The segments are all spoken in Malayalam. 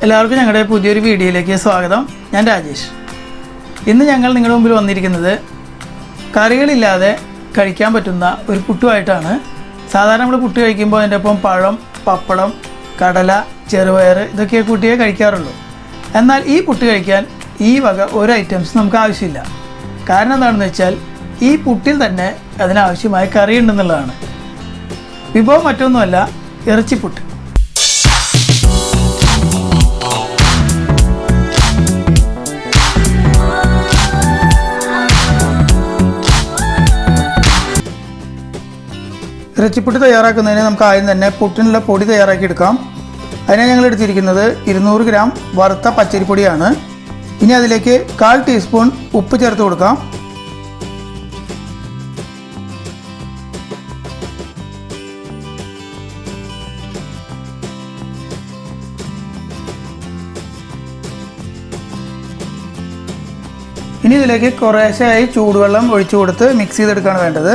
എല്ലാവർക്കും ഞങ്ങളുടെ പുതിയൊരു വീഡിയോയിലേക്ക് സ്വാഗതം. ഞാൻ രാജേഷ്. ഇന്ന് ഞങ്ങൾ നിങ്ങളുടെ മുമ്പിൽ വന്നിരിക്കുന്നത് കറികളില്ലാതെ കഴിക്കാൻ പറ്റുന്ന ഒരു പുട്ടുമായിട്ടാണ്. സാധാരണ നമ്മൾ പുട്ട് കഴിക്കുമ്പോൾ അതിൻ്റെ ഒപ്പം പഴം, പപ്പടം, കടല, ചെറുപയർ ഇതൊക്കെ കൂട്ടിയേ കഴിക്കാറുള്ളൂ. എന്നാൽ ഈ പുട്ട് കഴിക്കാൻ ഈ വക ഒരു ഐറ്റംസ് നമുക്ക് ആവശ്യമില്ല. കാരണം എന്താണെന്ന് വെച്ചാൽ ഈ പുട്ടിൽ തന്നെ അതിനാവശ്യമായ കറി ഉണ്ടെന്നുള്ളതാണ്. വിഭവം മറ്റൊന്നുമല്ല, ഇറച്ചിപ്പുട്ട്. ഇറച്ചിപ്പുട്ട് തയ്യാറാക്കുന്നതിന് നമുക്ക് ആദ്യം തന്നെ പുട്ടിനുള്ള പൊടി തയ്യാറാക്കി എടുക്കാം. അതിനെ ഞങ്ങൾ എടുത്തിരിക്കുന്നത് 200 ഗ്രാം വറുത്ത പച്ചരിപ്പൊടിയാണ്. ഇനി അതിലേക്ക് 1/4 ടീസ്പൂൺ ഉപ്പ് ചേർത്ത് കൊടുക്കാം. ഇനി ഇതിലേക്ക് കുറേശ്ശെയായി ചൂടുവെള്ളം ഒഴിച്ചു കൊടുത്ത് മിക്സ് ചെയ്തെടുക്കുകയാണ് വേണ്ടത്.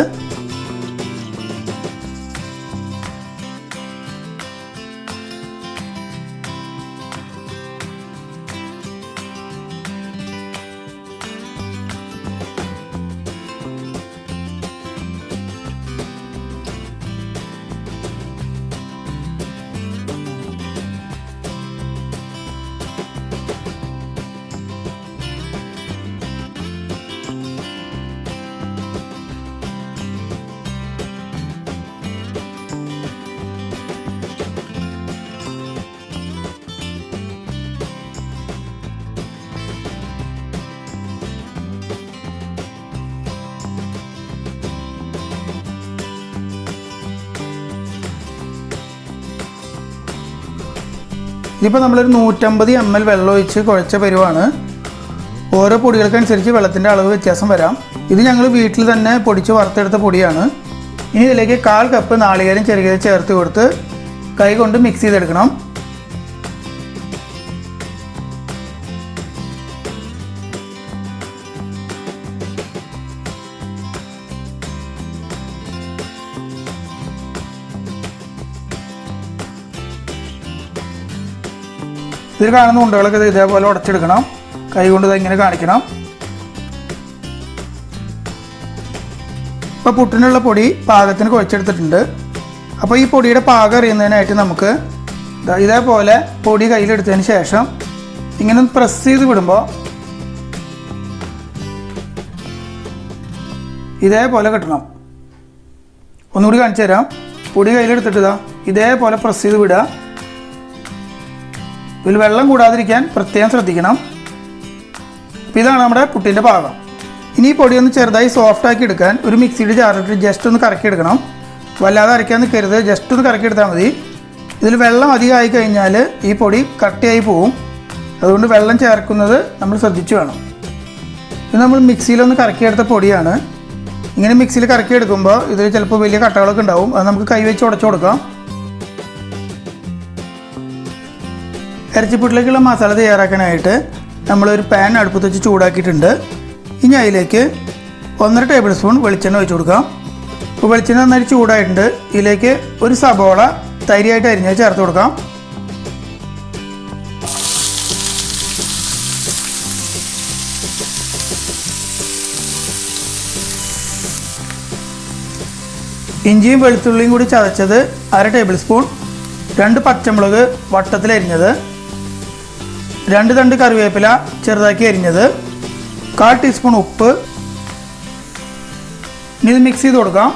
ഇതിപ്പോൾ നമ്മളൊരു 150 ml വെള്ളം ഒഴിച്ച് കുഴച്ച പരുവാണ്. ഓരോ പൊടികൾക്കനുസരിച്ച് വെള്ളത്തിൻ്റെ അളവ് വ്യത്യാസം വരാം. ഇത് ഞങ്ങൾ വീട്ടിൽ തന്നെ പൊടിച്ച് വറുത്തെടുത്ത പൊടിയാണ്. ഇനി ഇതിലേക്ക് 1/4 കപ്പ് നാളികേരം ചെറുകിയത് ചേർത്ത് കൊടുത്ത് കൈ കൊണ്ട് മിക്സ് ചെയ്തെടുക്കണം. ഇതിൽ കാണുന്ന ഉണ്ടകളൊക്കെ ഇതേപോലെ ഉടച്ചെടുക്കണം. കൈ കൊണ്ട് ഇങ്ങനെ കാണിക്കണം. ഇപ്പോൾ പുട്ടിനുള്ള പൊടി പാകത്തിന് കുഴച്ചെടുത്തിട്ടുണ്ട്. അപ്പോൾ ഈ പൊടിയുടെ പാകം അറിയുന്നതിനായിട്ട് നമുക്ക് ഇതേപോലെ പൊടി കയ്യിലെടുത്തതിന് ശേഷം ഇങ്ങനെ പ്രസ് ചെയ്ത് വിടുമ്പോൾ ഇതേപോലെ കിട്ടണം. ഒന്നുകൂടി കാണിച്ചു തരാം. പൊടി കയ്യിലെടുത്തിട്ട് ഇതേപോലെ പ്രസ് ചെയ്ത് വിടുക. ഇതിൽ വെള്ളം കൂടാതിരിക്കാൻ പ്രത്യേകം ശ്രദ്ധിക്കണം. അപ്പോൾ ഇതാണ് നമ്മുടെ പുട്ടിൻ്റെ പാകം. ഇനി ഈ പൊടി ഒന്ന് ചെറുതായി സോഫ്റ്റാക്കി എടുക്കാൻ ഒരു മിക്സിയുടെ ജാറിലിട്ട് ജസ്റ്റ് ഒന്ന് കറക്കിയെടുക്കണം. വല്ലാതെ അരയ്ക്കാൻ നിൽക്കരുത്, ജസ്റ്റ് ഒന്ന് കറക്കിയെടുത്താൽ മതി. ഇതിൽ വെള്ളം അധികമായി കഴിഞ്ഞാൽ ഈ പൊടി കട്ടിയായി പോവും. അതുകൊണ്ട് വെള്ളം ചേർക്കുന്നത് നമ്മൾ ശ്രദ്ധിച്ചു വേണം. ഇത് നമ്മൾ മിക്സിയിലൊന്ന് കറക്കിയെടുത്ത പൊടിയാണ്. ഇങ്ങനെ മിക്സിയിൽ കറക്കിയെടുക്കുമ്പോൾ ഇതിൽ ചിലപ്പോൾ വലിയ കട്ടകളൊക്കെ ഉണ്ടാവും. അത് നമുക്ക് കൈ വെച്ച് ഉടച്ചു കൊടുക്കാം. ഇറച്ചിപ്പുട്ടിലേക്കുള്ള മസാല തയ്യാറാക്കാനായിട്ട് നമ്മളൊരു പാൻ അടുപ്പത്ത് വെച്ച് ചൂടാക്കിയിട്ടുണ്ട്. ഇനി അതിലേക്ക് 1.5 ടേബിൾ സ്പൂൺ വെളിച്ചെണ്ണ ഒഴിച്ച് കൊടുക്കാം. അപ്പോൾ വെളിച്ചെണ്ണ നന്നായി ചൂടായിട്ടുണ്ട്. ഇതിലേക്ക് ഒരു സബോള തരിയായിട്ട് അരിഞ്ഞ് ചേർത്ത് കൊടുക്കാം. ഇഞ്ചിയും വെളുത്തുള്ളിയും കൂടി ചതച്ചത് 1/2 ടേബിൾ സ്പൂൺ, 2 പച്ചമുളക് വട്ടത്തിലരിഞ്ഞത്, 2 തണ്ട് കറിവേപ്പില ചെറുതാക്കി അരിഞ്ഞത്, 1/4 ടീസ്പൂൺ ഉപ്പ്. ഇനി ഇത് മിക്സ് ചെയ്ത് കൊടുക്കാം.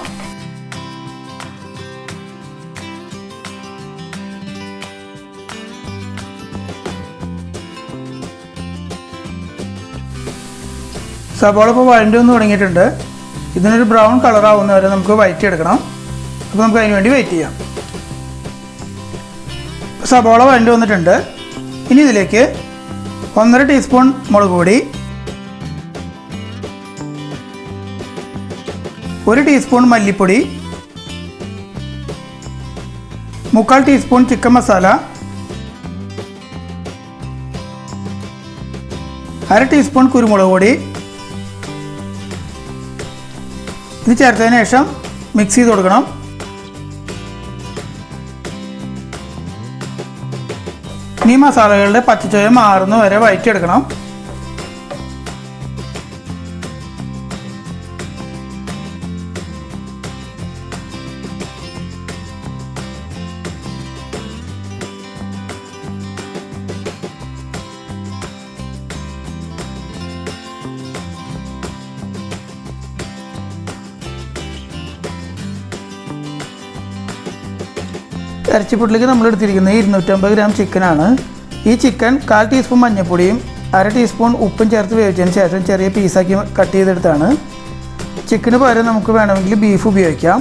സവാള ഇപ്പോൾ വഴണ്ടി ഒന്ന് തുടങ്ങിയിട്ടുണ്ട്. ഇതിനൊരു ബ്രൗൺ കളറാവുന്ന വരെ നമുക്ക് വഴറ്റിയെടുക്കണം. അപ്പോൾ നമുക്ക് അതിന് വേണ്ടി വെയിറ്റ് ചെയ്യാം. സവാള വഴണ്ടി വന്നിട്ടുണ്ട്. ഇനി ഇതിലേക്ക് 1.5 ടീസ്പൂൺ മുളക് പൊടി, 1 ടീസ്പൂൺ മല്ലിപ്പൊടി, 3/4 ടീസ്പൂൺ ചിക്കൻ മസാല, 1/2 ടീസ്പൂൺ കുരുമുളക് പൊടി. ഇത് ചേർത്തതിന് ശേഷം മിക്സ് ചെയ്ത് കൊടുക്കണം. ഇനി മസാലകളുടെ പച്ചച്ചുവ മാറുന്ന വരെ വഴറ്റിയെടുക്കണം. ഇറച്ചിപ്പുട്ടിലേക്ക് നമ്മൾ എടുത്തിരിക്കുന്നത് 250 ഗ്രാം ചിക്കനാണ്. ഈ ചിക്കൻ 1/4 ടീസ്പൂൺ മഞ്ഞൾപ്പൊടിയും 1/2 ടീസ്പൂൺ ഉപ്പും ചേർത്ത് വേവിച്ചതിന് ശേഷം ചെറിയ പീസാക്കി കട്ട് ചെയ്തെടുത്താണ്. ചിക്കന് പകരം നമുക്ക് വേണമെങ്കിൽ ബീഫ് ഉപയോഗിക്കാം.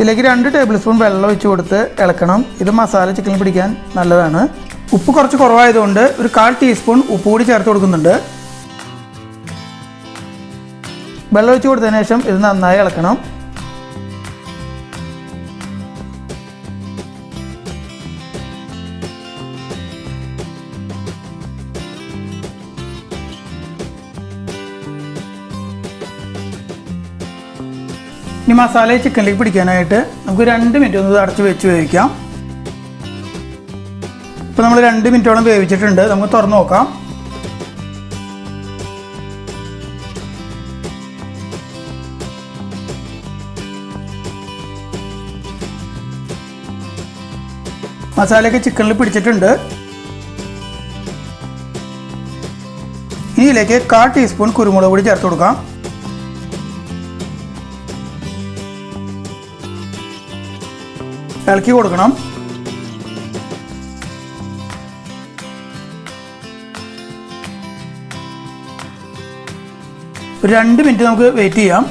ഇതിലേക്ക് 2 ടേബിൾ സ്പൂൺ വെള്ളം ഒഴിച്ച് കൊടുത്ത് ഇളക്കണം. ഇത് മസാല ചിക്കനിൽ പിടിക്കാൻ നല്ലതാണ്. ഉപ്പ് കുറച്ച് കുറവായതുകൊണ്ട് ഒരു 1/4 ടീസ്പൂൺ ഉപ്പ് കൂടി ചേർത്ത് കൊടുക്കുന്നുണ്ട്. വെള്ളം ഒഴിച്ച് കൊടുത്തതിന് ശേഷം ഇത് നന്നായി ഇളക്കണം. ഇനി മസാല ചിക്കനിലേക്ക് പിടിക്കാനായിട്ട് നമുക്ക് 2 മിനിറ്റ് ഒന്ന് അടച്ച് വെച്ച് വേവിക്കാം. ഇപ്പോൾ നമ്മൾ 2 മിനിറ്റോളം വേവിച്ചിട്ടുണ്ട്. നമുക്ക് തുറന്ന് നോക്കാം. മസാലയൊക്കെ ചിക്കനിൽ പിടിച്ചിട്ടുണ്ട്. ഇനി ഇതിലേക്ക് 1/4 ടീസ്പൂൺ കുരുമുളക് പൊടി ചേർത്ത് കൊടുക്കാം. ഇളക്കി കൊടുക്കണം. ഒരു 2 മിനിറ്റ് നമുക്ക് വെയിറ്റ് ചെയ്യാം.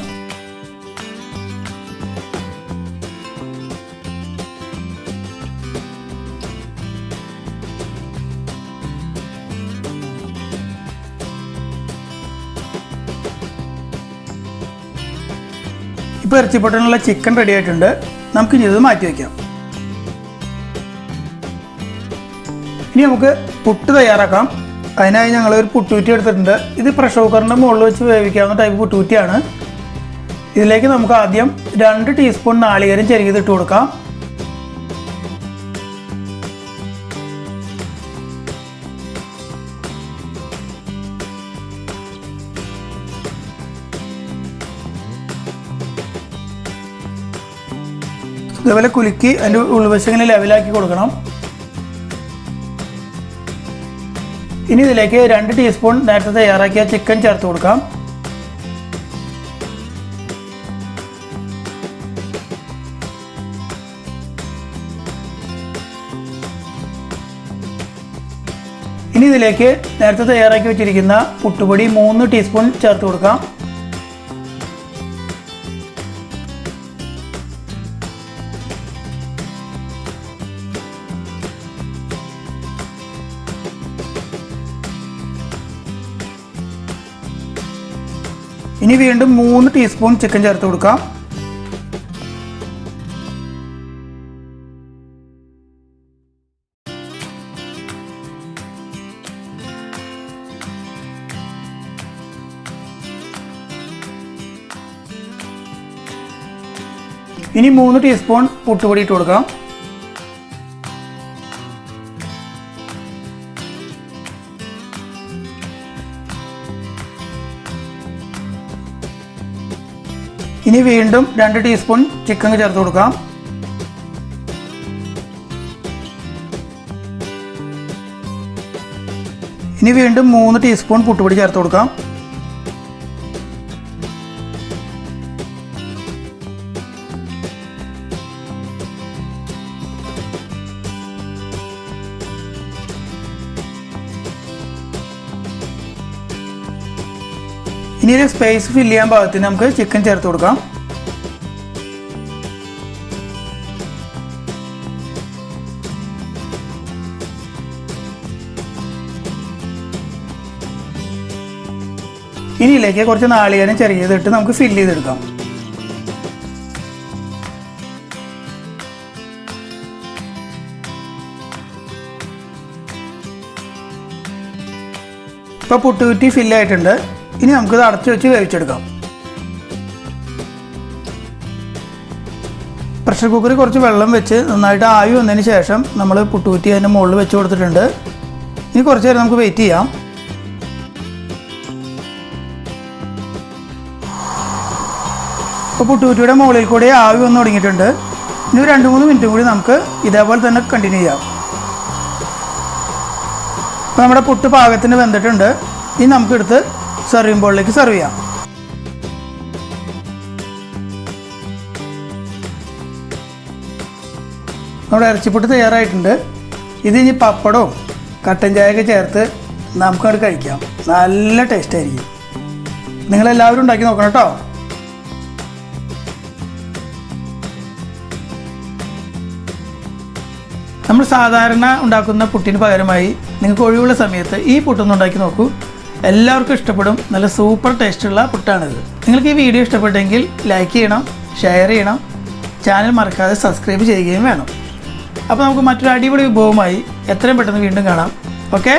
ഇപ്പോൾ ഇറച്ചിപ്പൊട്ടനുള്ള ചിക്കൻ റെഡി ആയിട്ടുണ്ട്. നമുക്ക് ഇനി ഇത് മാറ്റി വയ്ക്കാം. ഇനി നമുക്ക് പുട്ട് തയ്യാറാക്കാം. അതിനായി ഞങ്ങളൊരു പുട്ടുകുറ്റി എടുത്തിട്ടുണ്ട്. ഇത് പ്രഷർ കുക്കറിൻ്റെ മുകളിൽ വെച്ച് വേവിക്കാവുന്ന ടൈപ്പ് പുട്ടുകുറ്റിയാണ്. ഇതിലേക്ക് നമുക്ക് ആദ്യം 2 ടീസ്പൂൺ നാളികേരം ചെറുകിയത് ഇട്ട് കൊടുക്കാം. ഇതുപോലെ കുലുക്കി അതിൻ്റെ ഉൾവശം ഇങ്ങനെ ലെവലാക്കി കൊടുക്കണം. ഇനി ഇതിലേക്ക് 2 ടീസ്പൂൺ നേരത്തെ തയ്യാറാക്കിയ ചിക്കൻ ചേർത്ത് കൊടുക്കാം. ഇനി ഇതിലേക്ക് നേരത്തെ തയ്യാറാക്കി വെച്ചിരിക്കുന്ന പുട്ടുപൊടി 3 ടീസ്പൂൺ ചേർത്ത് കൊടുക്കാം. ഇനി വീണ്ടും 3 ടീസ്പൂൺ ചിക്കൻ ചേർത്ത് കൊടുക്കാം. ഇനി 3 ടീസ്പൂൺ പുട്ടുപൊടി ഇട്ട് കൊടുക്കാം. ഇനി വീണ്ടും 2 ടീസ്പൂൺ ചിക്കൻ ചേർത്ത് കൊടുക്കാം. ഇനി വീണ്ടും 3 ടീസ്പൂൺ പുട്ടുപൊടി ചേർത്ത് കൊടുക്കാം. ഇനി ഒരു സ്പേസ് ഫില്ല് ചെയ്യാൻ പാകത്തിന് നമുക്ക് ചിക്കൻ ചേർത്ത് കൊടുക്കാം. ഇനി ഇതിലേക്ക് കുറച്ച് നാളികേരം ചെറിയതിട്ട് നമുക്ക് ഫില്ല് ചെയ്തെടുക്കാം. ഇപ്പോൾ പുട്ടുകുറ്റി ഫില്ലായിട്ടുണ്ട്. ഇനി നമുക്കിത് അടച്ചു വെച്ച് വേവിച്ചെടുക്കാം. പ്രഷർ കുക്കറിൽ കുറച്ച് വെള്ളം വെച്ച് നന്നായിട്ട് ആവി വന്നതിന് ശേഷം നമ്മൾ പുട്ടുകുറ്റി അതിൻ്റെ മുകളിൽ വെച്ച് കൊടുത്തിട്ടുണ്ട്. ഇനി കുറച്ച് നേരം നമുക്ക് വെയിറ്റ് ചെയ്യാം. ഇപ്പോൾ പുട്ടുകുറ്റിയുടെ മുകളിൽ കൂടി ആവി വന്ന് തുടങ്ങിയിട്ടുണ്ട്. ഇനി 2-3 മിനിറ്റ് കൂടി നമുക്ക് ഇതേപോലെ തന്നെ കണ്ടിന്യൂ ചെയ്യാം. ഇപ്പോൾ നമ്മുടെ പുട്ട് പാകത്തിന് വെന്തിട്ടുണ്ട്. ഇനി നമുക്കെടുത്ത് സെർവിംഗ് ബോളിലേക്ക് സെർവ് ചെയ്യാം. നമ്മുടെ ഇറച്ചിപ്പുട്ട് തയ്യാറായിട്ടുണ്ട്. ഇത് ഇനി പപ്പടവും കട്ടൻ ചായയൊക്കെ ചേർത്ത് നമുക്കത് കഴിക്കാം. നല്ല ടേസ്റ്റ് ആയിരിക്കും. നിങ്ങളെല്ലാവരും ഉണ്ടാക്കി നോക്കണം കേട്ടോ. നമ്മൾ സാധാരണ ഉണ്ടാക്കുന്ന പുട്ടിന് പകരമായി നിങ്ങൾക്ക് ഒഴിവുള്ള സമയത്ത് ഈ പുട്ടൊന്ന് ഉണ്ടാക്കി നോക്കൂ. എല്ലാവർക്കും ഇഷ്ടപ്പെടും. നല്ല സൂപ്പർ ടേസ്റ്റുള്ള പുട്ടാണിത്. നിങ്ങൾക്ക് ഈ വീഡിയോ ഇഷ്ടപ്പെട്ടെങ്കിൽ ലൈക്ക് ചെയ്യണം, ഷെയർ ചെയ്യണം, ചാനൽ മറക്കാതെ സബ്സ്ക്രൈബ് ചെയ്യുകയും വേണം. അപ്പോൾ നമുക്ക് മറ്റൊരു അടിപൊളി വിഭവമായി എത്രയും പെട്ടെന്ന് വീണ്ടും കാണാം. ഓക്കെ.